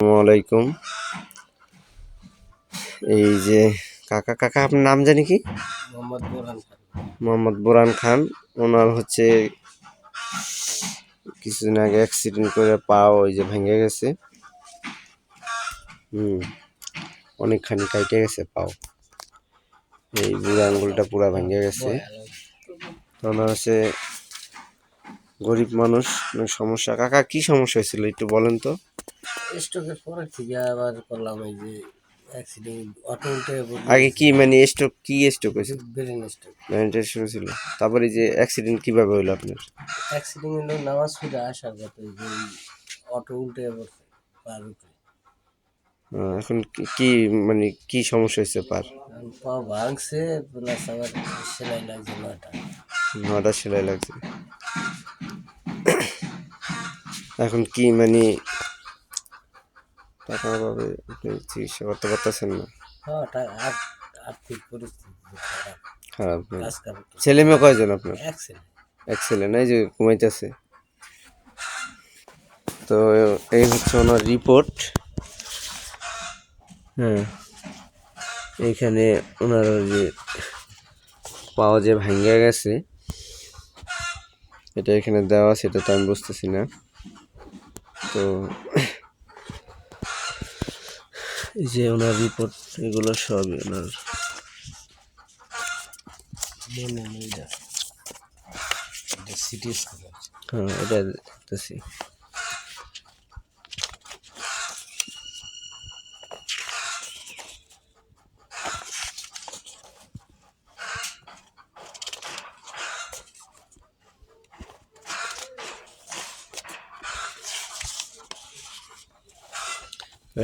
আসসালামাইকুম। এই যে কাকা আপনার নাম জানি কি? মোহাম্মদ বোরহান খান। ওনার হচ্ছে কিছুদিন আগে অ্যাক্সিডেন্ট করে পাও ওই যে ভেঙে গেছে। অনেকখানি কাইটে গেছে পাও, এই বুড়ো আঙ্গুলটা পুরা ভেঙে গেছে। তো ওনার হচ্ছে গরিব মানুষ, অনেক সমস্যা। কাকা কি সমস্যা হয়েছিল একটু বলেন তো? স্ট্রোকের পরে থেকে আবার করলাম এই যে অ্যাক্সিডেন্ট, অটো উল্টে আগে কি মানে স্ট্রোক, কি স্ট্রোক হয়েছে? Brain stroke. ব্রেন স্ট্রোক ছিল। তারপরে এই যে অ্যাক্সিডেন্ট কিভাবে হলো আপনার? অ্যাক্সিডেন্ট হলো নামাজ পড়ে আসার পথে যে অটো উল্টে পড়ছে পার উপরে। এখন কি মানে কি সমস্যা হয়েছে পার? পা ভাঙছে, প্লাস আবার সেলাই লাগছে 9টা। 9টা সেলাই লাগছে। এখন কি মানে টাকার অভাবে আপনি চিকিৎসা করতে পারতেছেন না? হ্যাঁ, আর্থিক পরিস্থিতি খারাপ। খারাপ। কাজ কাম ছেলে মেয়ে কয়জন আপনার? অ্যাক্সিডেন্ট। এক ছেলে, নাই যে ঘুমাইতেছে। তো এই হচ্ছে ওনার রিপোর্ট। হ্যাঁ, এইখানে ওনার যে পাওয়া যে ভাঙ্গা গেছে, এটা এখানে দেওয়া, সেটা তো আমি বুঝতেছি না। তো এই যে ওনার রিপোর্ট, এগুলো সবই ওনার। হ্যাঁ, এটা দেখতেছি।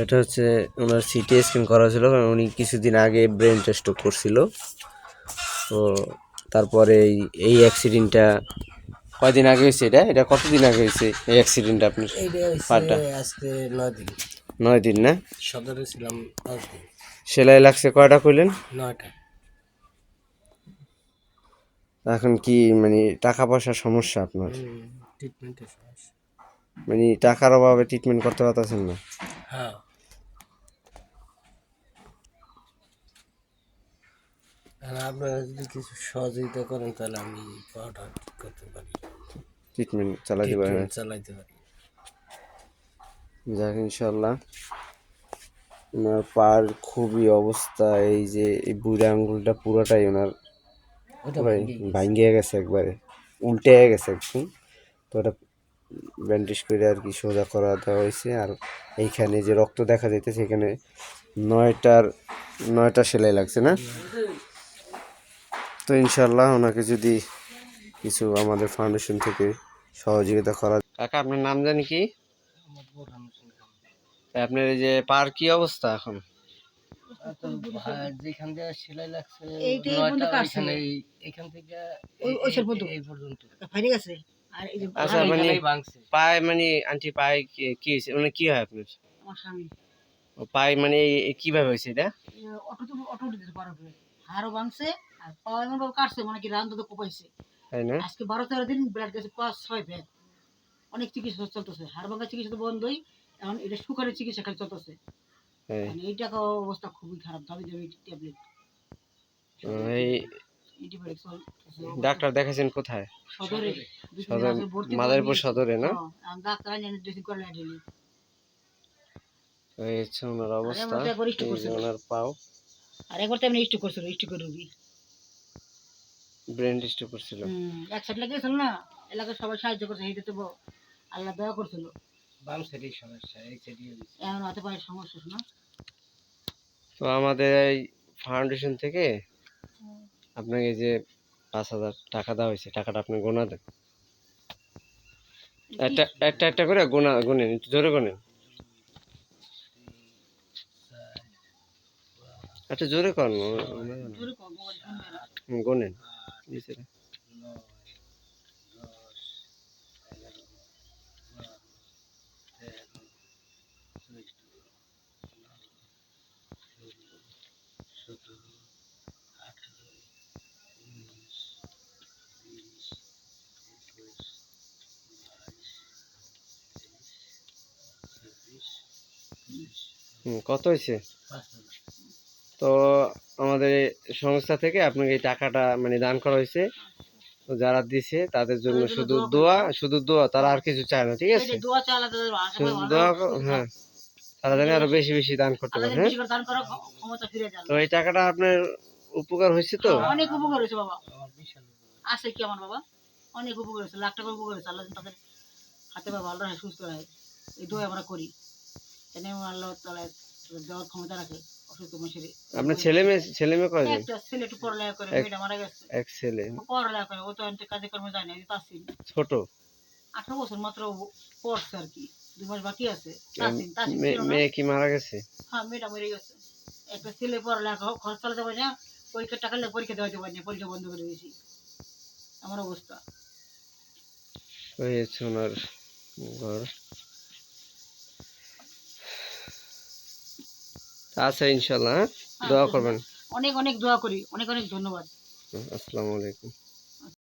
এটা হচ্ছে ওনার সিটি স্ক্যান করা ছিল, কারণ উনি কিছুদিন আগে ব্রেন টেস্ট করছিল। তো তারপরে এই অ্যাক্সিডেন্টটা কয়দিন আগে হয়েছে? এটা কতদিন আগে হয়েছে এই অ্যাক্সিডেন্টটা আপনার? পাটা আজকে 9 দিন। 9 দিন না? সদরে ছিলাম 10 দিন। সেলাই লাগছে কয়টা কইলেন? 9টা। এখন কি মানে টাকা পয়সার সমস্যা আপনার? ট্রিটমেন্টের সমস্যা। মানে টাকার অভাবে ট্রিটমেন্ট করতে পারতেছেন না? হ্যাঁ। আর আপনারা যদি কিছু সহযোগিতা করেন তাহলে আমি পাওয়াটা ঠিক করতে পারি, ট্রিটমেন্ট চালাতে পারেন? চালাইতে পারি। যাক, ইনশাল্লাহ। ওনার পার খুবই অবস্থা, এই যে এই বুড়া আঙ্গুলটা পুরোটাই ওনার পুরাই ভাঙ্গিয়ে গেছে, একবারে উল্টে গেছে একদম। তো ওটা ব্যান্ডেজ করে আর কি সোজা করা দেওয়া হয়েছে। আর এইখানে যে রক্ত দেখা যাইতেছে, এখানে 9টা সেলাই লাগছে না? তো ইনশাল্লাহ ওনাকে যদি কিছু আমাদের ফাউন্ডেশন থেকে সহযোগিতা করা। কাকা আপনার নাম জানি কি? আপনার এই যে পার কি অবস্থা এখন? যেখান থেকে সেলাই লাগছে এখান থেকে এই পর্যন্ত আচ্ছা, মানে পায়ে মানে আন্টি পায়ে কি হয়েছে, মানে কি হয় আপনার? আমার স্বামী পায়ে মানে কিভাবে হয়েছে এটা? অটো উঠে পার উপরে হাড়ও ভাঙছে, আর পা এমন ভাবে কাটছে মানে কি রান তো কোপাইছে। তাই না? আজকে 12-13 দিন ব্লাড গেছে 5-6 ব্যাগ। অনেক চিকিৎসা চলতেছে, হাড় ভাঙার চিকিৎসা তো বন্ধই, এখন এটা সুগারের চিকিৎসা খালি চলতেছে। মানে এই টাকা অবস্থা খুবই খারাপ, দামি দামি ট্যাবলেট। এই ডাক্তার দেখাছেন কোথায়? সদরে। সদর, মাদারীপুর সদরে না? ডাক্তার আইনে ড্রেসিং করে না ডেলি। এই হচ্ছে ওনার অবস্থা, এই যে ওনার পাও। আর একবার তো এমনি স্ট্রোক করছিল, স্ট্রোকের রোগী, ব্রেন স্ট্রোক করছিল। এক সাইড লেগেছিল না, এলাকার সবাই সাহায্য করছে, এইটা তো আল্লাহ দয়া করছিল। বাম সাইডের সমস্যা, এই সাইডে এখন হাতে পায়ে সমস্যা না। তো আমাদের এই ফাউন্ডেশন থেকে আপনাকে যে 5,000 টাকা দেওয়া হয়েছে, টাকাটা আপনি গোনা দেন। একটা করে গুনেন, একটু জোরে গুনেন। আচ্ছা, জোরে কর, গুনেন। কত হয়েছে? 5,000। তো আমাদের এই সংস্থা থেকে আপনাকে এই টাকাটা মানে দান করা হয়েছে। তো যারা দিছে তাদের জন্য তাদের জন্য শুধু দোয়া করি দোয়া, বাবা। শুধু দোয়া, তারা আর কিছু চায় না, ঠিক আছে? সেটাই দোয়া চাই আল্লাহ তাদের শুধু আশেপাশে ভালো দোয়া সুস্থ থাক। হ্যাঁ, তারা জানি আরো বেশি বেশি দান করতে আল্লাহ পারে। যেন হ্যাঁ, বেশি করে দান করার ক্ষমতা ফিরে দেয় তো আল্লাহ। এই টাকাটা আপনার উপকার হয়েছে তো? হ্যাঁ, অনেক উপকার হয়েছে বাবা। আমার বিশাল উপকার। আছে কি আমার বাবা? অনেক উপকার হয়েছে, লাখ টাকার উপকার হয়েছে। আল্লাহ যেন তাদের হাতে পা ভালো রাখে, সুস্থ রাখে। এই দোয়া আমরা করি। যেন আল্লাহ তাআলা দেওয়ার ক্ষমতা রাখে অসুস্থ মানুষের। আপনার ছেলে মেয়ে কয়জন? একটা ছেলে একটু পড়ালেখা করে, এক মেয়েটা মারা গেছে। এক ছেলে। ও পড়ালেখা করে, ও তো এমনি কাজে কর্মে যায় না, এই তাসিন। ছোট? 18 বছর মাত্র পড়ছে আর কি, 2 মাস বাকি আছে। তাসিন ছিল না। মেয়ে কি মারা গেছে? হ্যাঁ, মেয়েটা মরে গেছে। একটা ছেলে পড়ালেখা খরচ চালাতে পারে না, পরীক্ষার টাকা লাগলে পরীক্ষা দেওয়াতে পারি না, পরীক্ষা বন্ধ করে দিয়েছি। আমার অবস্থা। হয়েছে ওনার ঘর। আচ্ছা, ইনশাল্লাহ, হ্যাঁ? দোয়া করবেন। অনেক অনেক দোয়া করি, অনেক অনেক ধন্যবাদ। আসসালামু আলাইকুম।